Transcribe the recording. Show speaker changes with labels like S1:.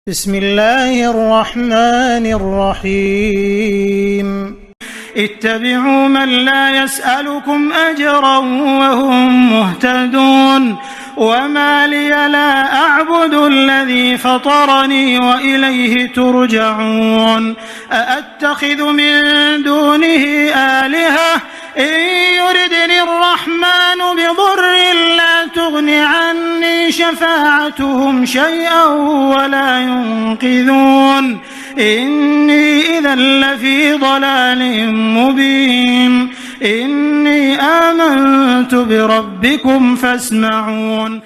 S1: بسم الله الرحمن الرحيم اتبعوا من لا يسألكم أجرا وهم مهتدون وما لي لا أعبد الذي فطرني وإليه ترجعون أأتخذ من دونه آلهة إن يردني الرحمن بضر لا تغن عني شفاعتهم شيئا ولا ينقذون إني إذا لفي ضلال مبين إني آمنت بربكم فاسمعون